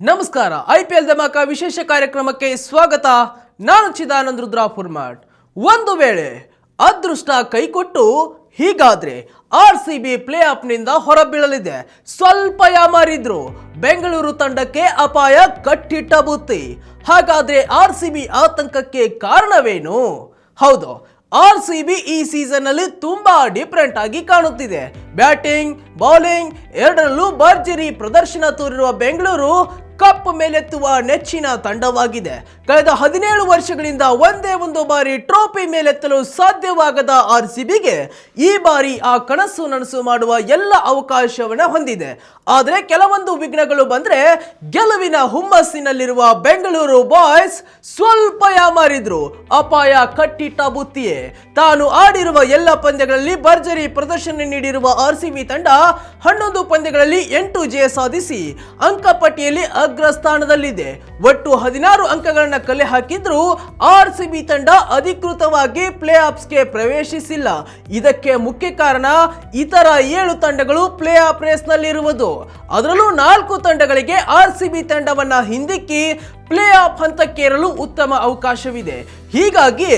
ನಮಸ್ಕಾರ. ಐಪಿಎಲ್ ಧಮಾಕ ವಿಶೇಷ ಕಾರ್ಯಕ್ರಮಕ್ಕೆ ಸ್ವಾಗತ. ನಾನು ಚಿದಾನಂದ್ ರುದ್ರಾಪುರ್ಮಠ್. ಒಂದು ವೇಳೆ ಅದೃಷ್ಟ ಕೈಕೊಟ್ಟು ಹೀಗಾದ್ರೆ RCB ಪ್ಲೇ ಆಫ್ನಿಂದ ಹೊರಬೀಳಲಿದೆ. ಸ್ವಲ್ಪ ಯಾಮಾರಿದ್ರು ಬೆಂಗಳೂರು ತಂಡಕ್ಕೆ ಅಪಾಯ ಕಟ್ಟಿಟ್ಟ ಬುತ್ತಿ. ಹಾಗಾದ್ರೆ RCB ಆತಂಕಕ್ಕೆ ಕಾರಣವೇನು? ಹೌದು, RCB ಈ ಸೀಸನ್ ಅಲ್ಲಿ ತುಂಬಾ ಡಿಫರೆಂಟ್ ಆಗಿ ಕಾಣುತ್ತಿದೆ. ಬ್ಯಾಟಿಂಗ್, ಬೌಲಿಂಗ್ ಎರಡರಲ್ಲೂ ಭರ್ಜರಿ ಪ್ರದರ್ಶನ ತೋರಿರುವ ಬೆಂಗಳೂರು ಕಪ್ ಮೇಲೆತ್ತುವ ನೆಚ್ಚಿನ ತಂಡವಾಗಿದೆ. ಕಳೆದ 17 ವರ್ಷಗಳಿಂದ ಒಂದೇ ಒಂದು ಬಾರಿ ಟ್ರೋಫಿ ಮೇಲೆತ್ತಲು ಸಾಧ್ಯವಾಗದ RCBಗೆ ಈ ಬಾರಿ ಆ ಕನಸು ನನಸು ಮಾಡುವ ಎಲ್ಲ ಅವಕಾಶವನ್ನ ಹೊಂದಿದೆ. ಆದರೆ ಕೆಲವೊಂದು ವಿಘ್ನಗಳು ಬಂದ್ರೆ ಗೆಲುವಿನ ಹುಮ್ಮಸ್ಸಿನಲ್ಲಿರುವ ಬೆಂಗಳೂರು ಬಾಯ್ಸ್ ಸ್ವಲ್ಪ ಯಾಮಾರಿದ್ರು. ಅಪಾಯ ಕಟ್ಟಿಟ್ಟ ಬುತ್ತಿಯೇ. ತಾನು ಆಡಿರುವ ಎಲ್ಲ ಪಂದ್ಯಗಳಲ್ಲಿ ಭರ್ಜರಿ ಪ್ರದರ್ಶನ ನೀಡಿರುವ RCB ತಂಡ 11 ಪಂದ್ಯಗಳಲ್ಲಿ 8 ಜಯ ಸಾಧಿಸಿ ಅಂಕಪಟ್ಟಿಯಲ್ಲಿ ಅಗ್ರ ಸ್ಥಾನದಲ್ಲಿದೆ. ಒಟ್ಟು 16 ಅಂಕಗಳನ್ನ ಕಲೆ ಹಾಕಿದ್ರು RCB ತಂಡ ಅಧಿಕೃತವಾಗಿ ಪ್ಲೇ ಆಫ್ಸ್ಗೆ ಪ್ರವೇಶಿಸಿಲ್ಲ. ಇದಕ್ಕೆ ಮುಖ್ಯ ಕಾರಣ ಇತರ 7 ತಂಡಗಳು ಪ್ಲೇ ಆಫ್ ರೇಸ್ ನಲ್ಲಿರುವುದು. ಅದರಲ್ಲೂ 4 ತಂಡಗಳಿಗೆ RCB ತಂಡವನ್ನ ಹಿಂದಿಕ್ಕಿ ಪ್ಲೇ ಆಫ್ ಹಂತಕ್ಕೇರಲು ಉತ್ತಮ ಅವಕಾಶವಿದೆ. ಹೀಗಾಗಿ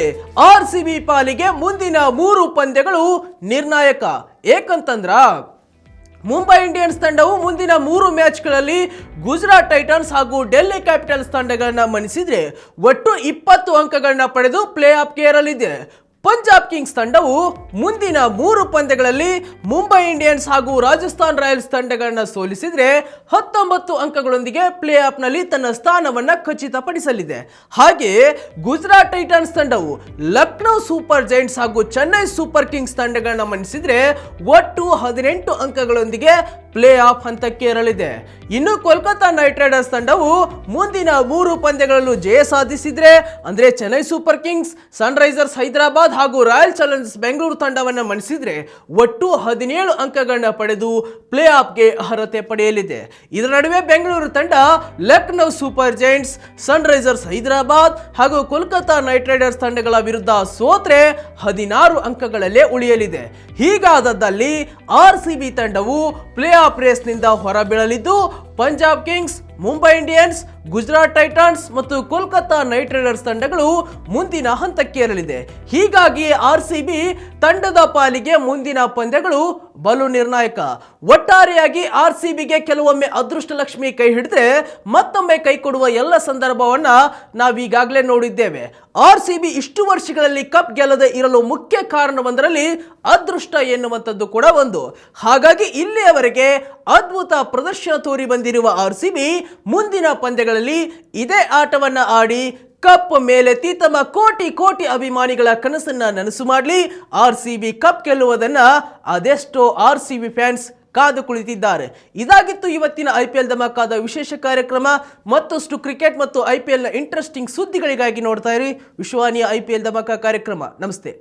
RCB ಪಾಲಿಗೆ ಮುಂದಿನ 3 ಪಂದ್ಯಗಳು ನಿರ್ಣಾಯಕ. ಏಕಂತಂದ್ರ ಮುಂಬೈ ಇಂಡಿಯನ್ಸ್ ತಂಡವು ಮುಂದಿನ 3 ಮ್ಯಾಚ್ಗಳಲ್ಲಿ ಗುಜರಾತ್ ಟೈಟನ್ಸ್ ಹಾಗೂ ಡೆಲ್ಲಿ ಕ್ಯಾಪಿಟಲ್ಸ್ ತಂಡಗಳನ್ನ ಮಣಿಸಿದ್ರೆ ಒಟ್ಟು 20 ಅಂಕಗಳನ್ನ ಪಡೆದು ಪ್ಲೇ ಆಫ್ಗೆ ಏರಲಿದೆ. ಪಂಜಾಬ್ ಕಿಂಗ್ಸ್ ತಂಡವು ಮುಂದಿನ 3 ಪಂದ್ಯಗಳಲ್ಲಿ ಮುಂಬೈ ಇಂಡಿಯನ್ಸ್ ಹಾಗೂ ರಾಜಸ್ಥಾನ್ ರಾಯಲ್ಸ್ ತಂಡಗಳನ್ನ ಸೋಲಿಸಿದ್ರೆ 19 ಅಂಕಗಳೊಂದಿಗೆ ಪ್ಲೇ ಆಫ್ ನಲ್ಲಿ ತನ್ನ ಸ್ಥಾನವನ್ನ ಖಚಿತಪಡಿಸಲಿದೆ. ಹಾಗೆ ಗುಜರಾತ್ ಟೈಟನ್ಸ್ ತಂಡವು ಲಕ್ನೋ ಸೂಪರ್ ಜೈಂಟ್ಸ್ ಹಾಗೂ ಚೆನ್ನೈ ಸೂಪರ್ ಕಿಂಗ್ಸ್ ತಂಡಗಳನ್ನ ಮಣಿಸಿದ್ರೆ ಒಟ್ಟು 18 ಅಂಕಗಳೊಂದಿಗೆ ಪ್ಲೇ ಆಫ್ ಹಂತಕ್ಕೆ ಏರಲಿದೆ. ಇನ್ನು ಕೋಲ್ಕತಾ ನೈಟ್ ರೈಡರ್ಸ್ ತಂಡವು ಮುಂದಿನ 3 ಪಂದ್ಯಗಳಲ್ಲೂ ಜಯ ಸಾಧಿಸಿದ್ರೆ ಅಂದ್ರೆ ಚೆನ್ನೈ ಸೂಪರ್ ಕಿಂಗ್ಸ್, ಸನ್ ರೈಸರ್ಸ್ ಹೈದರಾಬಾದ್ ಹಾಗೂ ರಾಯಲ್ ಚಾಲೆಂಜರ್ಸ್ ಬೆಂಗಳೂರು ತಂಡವನ್ನು ಮಣಿಸಿದ್ರೆ ಒಟ್ಟು 17 ಅಂಕಗಳನ್ನ ಪಡೆದು ಪ್ಲೇ ಆಫ್ಗೆ ಅರ್ಹತೆ ಪಡೆಯಲಿದೆ. ಇದರ ನಡುವೆ ಬೆಂಗಳೂರು ತಂಡ ಲಕ್ನೋ ಸೂಪರ್ ಜೈಂಟ್ಸ್, ಸನ್ ರೈಸರ್ಸ್ ಹೈದರಾಬಾದ್ ಹಾಗೂ ಕೋಲ್ಕತಾ ನೈಟ್ ರೈಡರ್ಸ್ ತಂಡಗಳ ವಿರುದ್ಧ ಸೋತ್ರೆ 16 ಅಂಕಗಳಲ್ಲೇ ಉಳಿಯಲಿದೆ. ಹೀಗಾದಲ್ಲಿ RCB ತಂಡವು ಪ್ಲೇ ಆಫ್ ರೇಸ್ನಿಂದ ಹೊರಬೀಳಲಿದ್ದು Punjab Kings, Mumbai Indians, Gujarat Titans ಮತ್ತು ಕೋಲ್ಕತಾ ನೈಟ್ ರೈಡರ್ಸ್ ತಂಡಗಳು ಮುಂದಿನ ಹಂತಕ್ಕೇರಲಿದೆ. ಹೀಗಾಗಿ RCB ತಂಡದ ಪಾಲಿಗೆ ಮುಂದಿನ ಪಂದ್ಯಗಳು ಬಲು ನಿರ್ಣಾಯಕ. ಒಟ್ಟಾರೆಯಾಗಿ RCBಗೆ ಕೆಲವೊಮ್ಮೆ ಅದೃಷ್ಟ ಲಕ್ಷ್ಮಿ ಕೈ ಹಿಡಿದ್ರೆ ಮತ್ತೊಮ್ಮೆ ಕೈ ಕೊಡುವ ಎಲ್ಲ ಸಂದರ್ಭವನ್ನ ನಾವೀಗಾಗಲೇ ನೋಡಿದ್ದೇವೆ. RCB ಇಷ್ಟು ವರ್ಷಗಳಲ್ಲಿ ಕಪ್ ಗೆಲ್ಲದೆ ಇರಲು ಮುಖ್ಯ ಕಾರಣವೊಂದರಲ್ಲಿ ಅದೃಷ್ಟ ಎನ್ನುವಂಥದ್ದು ಕೂಡ ಒಂದು. ಹಾಗಾಗಿ ಇಲ್ಲಿಯವರೆಗೆ ಅದ್ಭುತ ಪ್ರದರ್ಶನ ತೋರಿ ಬಂದಿರುವ RCB ಮುಂದಿನ ಪಂದ್ಯಗಳಲ್ಲಿ ಇದೇ ಆಟವನ್ನ ಆಡಿ ಕಪ್ ಮೇಲೆತ್ತಿ ತಮ್ಮ ಕೋಟಿ ಕೋಟಿ ಅಭಿಮಾನಿಗಳ ಕನಸನ್ನ ನನಸು ಮಾಡಲಿ. RCB ಕಪ್ ಗೆಲ್ಲುವುದನ್ನ ಅದೆಷ್ಟೋ RCB ಫ್ಯಾನ್ಸ್ ಕಾದು ಕುಳಿತಿದ್ದಾರೆ. ಇದಾಗಿತ್ತು ಇವತ್ತಿನ IPL ಧಮಾಕಾದ ವಿಶೇಷ ಕಾರ್ಯಕ್ರಮ. ಮತ್ತಷ್ಟು ಕ್ರಿಕೆಟ್ ಮತ್ತು IPL ನ ಇಂಟ್ರೆಸ್ಟಿಂಗ್ ಸುದ್ದಿಗಳಿಗಾಗಿ ನೋಡ್ತಾ ಇರಿ ವಿಶ್ವಾನಿಯ IPL ಧಮಾಕ ಕಾರ್ಯಕ್ರಮ. ನಮಸ್ತೆ.